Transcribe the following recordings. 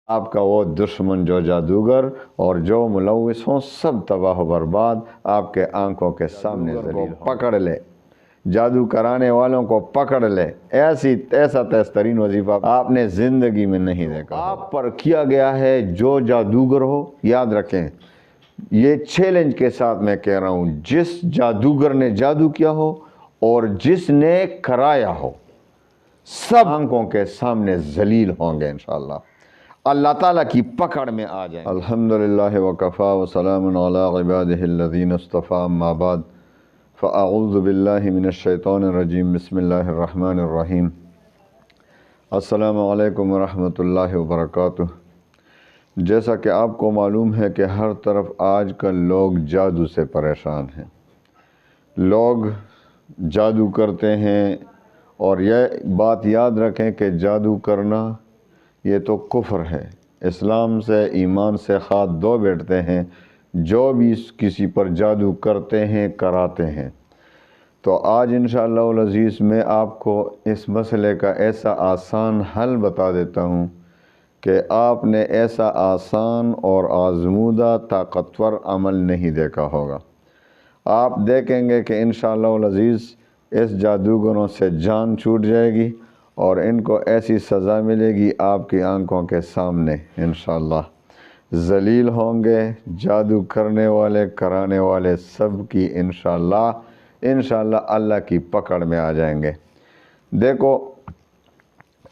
آپ کا وہ دشمن جو جادوگر اور جو ملوث ہوں سب تباہ و برباد آپ کے آنکھوں کے سامنے ذلیل پکڑ لے، جادو کرانے والوں کو پکڑ لے۔ ایسا تیز وظیفہ آپ نے زندگی میں نہیں دیکھا۔ آپ پر کیا گیا ہے جو جادوگر ہو، یاد رکھیں یہ چیلنج کے ساتھ میں کہہ رہا ہوں، جس جادوگر نے جادو کیا ہو اور جس نے کرایا ہو سب آنکھوں کے سامنے ذلیل ہوں گے انشاءاللہ، اللہ تعالیٰ کی پکڑ میں آ جائیں۔ الحمدللہ وکفا وسلام علی عبادہ الذین اصطفیٰ، اما بعد فاعوذ باللہ من الشیطان الرجیم، بسم اللہ الرحمن الرحیم۔ السلام علیکم ورحمۃ اللہ وبرکاتہ۔ جیسا کہ آپ کو معلوم ہے کہ ہر طرف آج کل لوگ جادو سے پریشان ہیں، لوگ جادو کرتے ہیں، اور یہ بات یاد رکھیں کہ جادو کرنا یہ تو کفر ہے، اسلام سے ایمان سے ہاتھ دھو بیٹھتے ہیں جو بھی کسی پر جادو کرتے ہیں کراتے ہیں۔ تو آج انشاءاللہ العزیز میں آپ کو اس مسئلے کا ایسا آسان حل بتا دیتا ہوں کہ آپ نے ایسا آسان اور آزمودہ طاقتور عمل نہیں دیکھا ہوگا۔ آپ دیکھیں گے کہ انشاءاللہ العزیز اس جادوگروں سے جان چھوٹ جائے گی اور ان کو ایسی سزا ملے گی آپ کی آنکھوں کے سامنے، انشاءاللہ ذلیل ہوں گے جادو کرنے والے کرانے والے سب کی انشاءاللہ اللہ کی پکڑ میں آ جائیں گے۔ دیکھو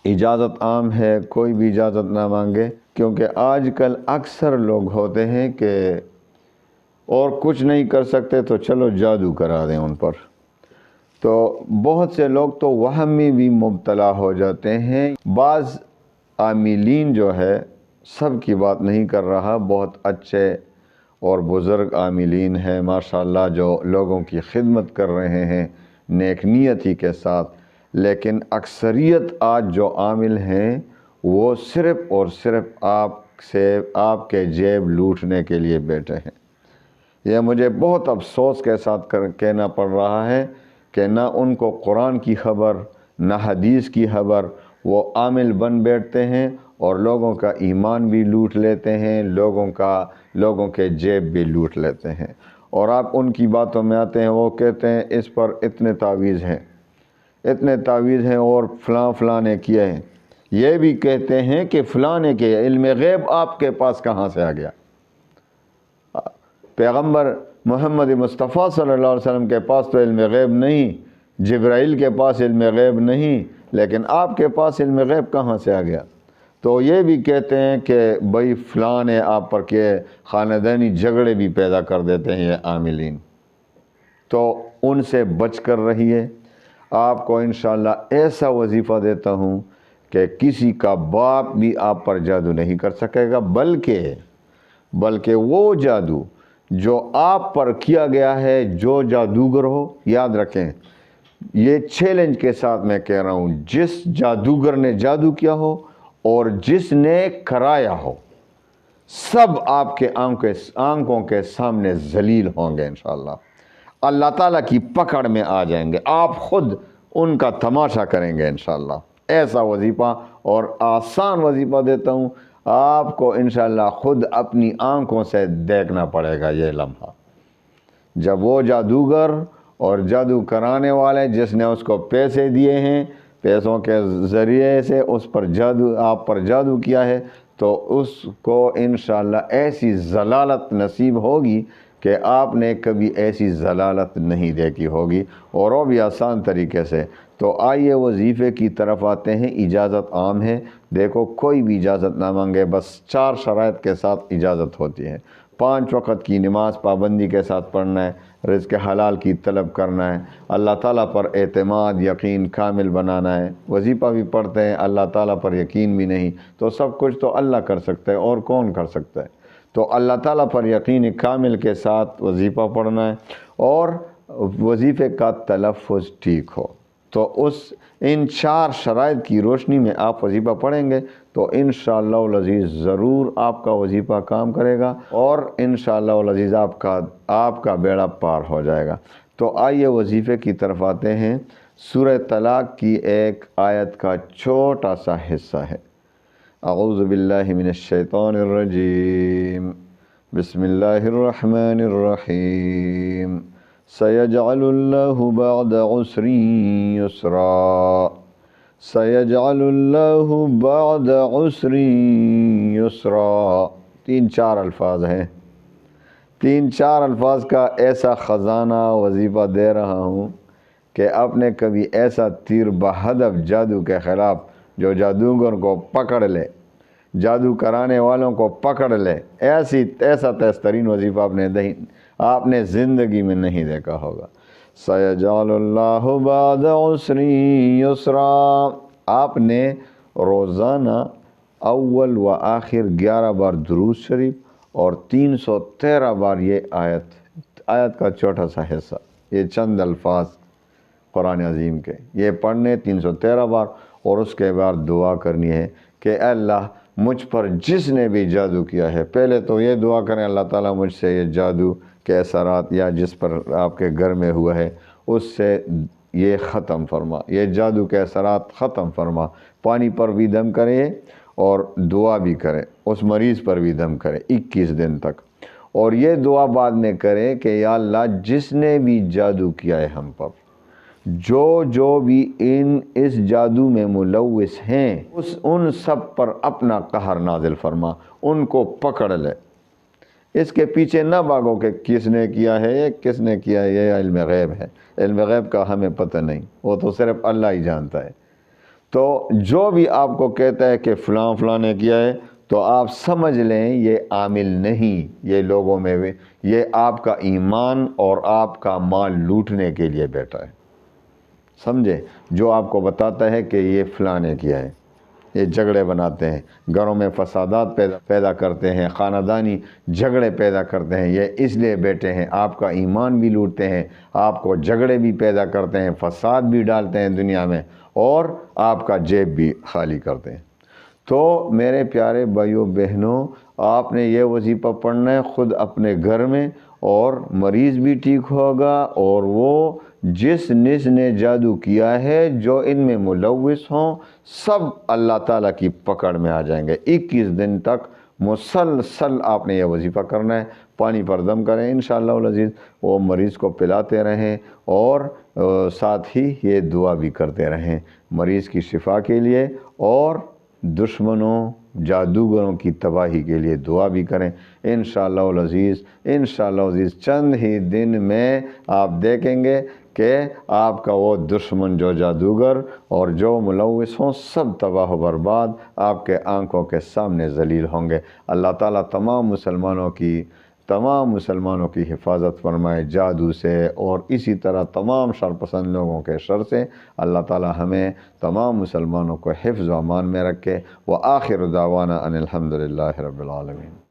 اجازت عام ہے، کوئی بھی اجازت نہ مانگے، کیونکہ آج کل اکثر لوگ ہوتے ہیں کہ اور کچھ نہیں کر سکتے تو چلو جادو کرا دیں ان پر، تو بہت سے لوگ تو وہم میں بھی مبتلا ہو جاتے ہیں۔ بعض عاملین جو ہے، سب کی بات نہیں کر رہا، بہت اچھے اور بزرگ عاملین ہیں ماشاءاللہ جو لوگوں کی خدمت کر رہے ہیں نیک نیتی کے ساتھ، لیکن اکثریت آج جو عامل ہیں وہ صرف اور صرف آپ کے جیب لوٹنے کے لیے بیٹھے ہیں۔ یہ مجھے بہت افسوس کے ساتھ کہنا پڑ رہا ہے کہ نہ ان کو قرآن کی خبر نہ حدیث کی خبر، وہ عامل بن بیٹھتے ہیں اور لوگوں کا ایمان بھی لوٹ لیتے ہیں، لوگوں کے جیب بھی لوٹ لیتے ہیں۔ اور آپ ان کی باتوں میں آتے ہیں، وہ کہتے ہیں اس پر اتنے تعویذ ہیں اور فلاں نے کیا ہے، یہ بھی کہتے ہیں کہ فلاں نے کیا۔ علم غیب آپ کے پاس کہاں سے آ گیا؟ پیغمبر محمد مصطفیٰ صلی اللہ علیہ وسلم کے پاس تو علم غیب نہیں، جبرائیل کے پاس علم غیب نہیں، لیکن آپ کے پاس علم غیب کہاں سے آ گیا؟ تو یہ بھی کہتے ہیں کہ بھائی فلاں نے آپ پر کہ خاندانی جھگڑے بھی پیدا کر دیتے ہیں یہ عاملین، تو ان سے بچ کر رہیے۔ آپ کو انشاءاللہ ایسا وظیفہ دیتا ہوں کہ کسی کا باپ بھی آپ پر جادو نہیں کر سکے گا، بلکہ وہ جادو جو آپ پر کیا گیا ہے، جو جادوگر ہو، یاد رکھیں یہ چیلنج کے ساتھ میں کہہ رہا ہوں، جس جادوگر نے جادو کیا ہو اور جس نے کرایا ہو سب آپ کے آنکھوں کے سامنے ذلیل ہوں گے انشاءاللہ، اللہ تعالیٰ کی پکڑ میں آ جائیں گے، آپ خود ان کا تماشا کریں گے انشاءاللہ۔ ایسا وظیفہ اور آسان وظیفہ دیتا ہوں، آپ کو انشاءاللہ خود اپنی آنکھوں سے دیکھنا پڑے گا یہ لمحہ، جب وہ جادوگر اور جادو کرانے والے جس نے اس کو پیسے دیے ہیں، پیسوں کے ذریعے سے آپ پر جادو کیا ہے، تو اس کو انشاءاللہ ایسی ضلالت نصیب ہوگی کہ آپ نے کبھی ایسی ضلالت نہیں دیکھی ہوگی، اور وہ بھی آسان طریقے سے۔ تو آئیے وظیفے کی طرف آتے ہیں۔ اجازت عام ہے، دیکھو کوئی بھی اجازت نہ مانگے، بس 4 شرائط کے ساتھ اجازت ہوتی ہے۔ 5 وقت کی نماز پابندی کے ساتھ پڑھنا ہے، رزق حلال کی طلب کرنا ہے، اللہ تعالیٰ پر اعتماد یقین کامل بنانا ہے۔ وظیفہ بھی پڑھتے ہیں، اللہ تعالیٰ پر یقین بھی نہیں، تو سب کچھ تو اللہ کر سکتا ہے، اور کون کر سکتا ہے؟ تو اللہ تعالیٰ پر یقین کامل کے ساتھ وظیفہ پڑھنا ہے، اور وظیفے کا تلفظ ٹھیک ہو۔ تو ان 4 شرائط کی روشنی میں آپ وظیفہ پڑھیں گے تو انشاءاللہ العزیز ضرور آپ کا وظیفہ کام کرے گا، اور انشاءاللہ العزیز آپ کا بیڑا پار ہو جائے گا۔ تو آئیے وظیفے کی طرف آتے ہیں۔ سورہ طلاق کی ایک آیت کا چھوٹا سا حصہ ہے۔ اعوذ باللہ من الشیطان الرجیم، بسم اللہ الرحمن الرحیم، سیجعل اللہ بعد عسر یسرا، سیجعل اللہ بعد عسر یسرا، 3-4 الفاظ ہیں، 3-4 الفاظ کا ایسا خزانہ وظیفہ دے رہا ہوں کہ آپ نے کبھی ایسا تیر بہدف جادو کے خلاف جو جادوگر کو پکڑ لے، جادو کرانے والوں کو پکڑ لے، ایسا تیز ترین وظیفہ آپ نے زندگی میں نہیں دیکھا ہوگا۔ سیجعل اللہ بعد عسر یسرا، آپ نے روزانہ اول و آخر 11 بار درود شریف اور 313 بار یہ آیت کا چھوٹا سا حصہ، یہ چند الفاظ قرآن عظیم کے یہ پڑھنے 313 بار، اور اس کے بعد دعا کرنی ہے کہ اے اللہ مجھ پر جس نے بھی جادو کیا ہے، پہلے تو یہ دعا کریں اللہ تعالیٰ مجھ سے یہ جادو کے اثرات یا جس پر آپ کے گھر میں ہوا ہے اس سے یہ ختم فرما، یہ جادو کے اثرات ختم فرما۔ پانی پر بھی دم کرے اور دعا بھی کرے، اس مریض پر بھی دم کرے 21 دن تک، اور یہ دعا بعد میں کرے کہ یا اللہ جس نے بھی جادو کیا ہے ہم پر، جو بھی اس جادو میں ملوث ہیں، ان سب پر اپنا قہر نازل فرما، ان کو پکڑ لے۔ اس کے پیچھے نہ بھاگو کہ کس نے کیا ہے، یہ کس نے کیا ہے، یہ علم غیب ہے، علم غیب کا ہمیں پتہ نہیں، وہ تو صرف اللہ ہی جانتا ہے۔ تو جو بھی آپ کو کہتا ہے کہ فلاں فلاں نے کیا ہے، تو آپ سمجھ لیں یہ عامل نہیں، یہ لوگوں میں بھی یہ آپ کا ایمان اور آپ کا مال لوٹنے کے لیے بیٹھا ہے، سمجھے؟ جو آپ کو بتاتا ہے کہ یہ فلاں نے کیا ہے، یہ جھگڑے بناتے ہیں، گھروں میں فسادات پیدا کرتے ہیں، خاندانی جھگڑے پیدا کرتے ہیں، یہ اس لیے بیٹھے ہیں، آپ کا ایمان بھی لوٹتے ہیں، آپ کو جھگڑے بھی پیدا کرتے ہیں، فساد بھی ڈالتے ہیں دنیا میں، اور آپ کا جیب بھی خالی کرتے ہیں۔ تو میرے پیارے بھائیوں بہنوں، آپ نے یہ وظیفہ پڑھنا ہے خود اپنے گھر میں، اور مریض بھی ٹھیک ہوگا، اور وہ جس نے جادو کیا ہے جو ان میں ملوث ہوں سب اللہ تعالیٰ کی پکڑ میں آ جائیں گے۔ 21 دن تک مسلسل آپ نے یہ وظیفہ کرنا ہے، پانی پر دم کریں انشاءاللہ العزیز، وہ مریض کو پلاتے رہیں، اور ساتھ ہی یہ دعا بھی کرتے رہیں مریض کی شفا کے لیے، اور دشمنوں جادوگروں کی تباہی کے لیے دعا بھی کریں انشاءاللہ العزیز۔ انشاءاللہ العزیز چند ہی دن میں آپ دیکھیں گے کہ آپ کا وہ دشمن جو جادوگر اور جو ملوث ہوں سب تباہ و برباد آپ کے آنکھوں کے سامنے ذلیل ہوں گے۔ اللہ تعالیٰ تمام مسلمانوں کی حفاظت فرمائے جادو سے، اور اسی طرح تمام شرپسند لوگوں کے شر سے اللہ تعالیٰ ہمیں تمام مسلمانوں کو حفظ و امان میں رکھے۔ وآخر دعوانا ان الحمدللہ رب العالمین۔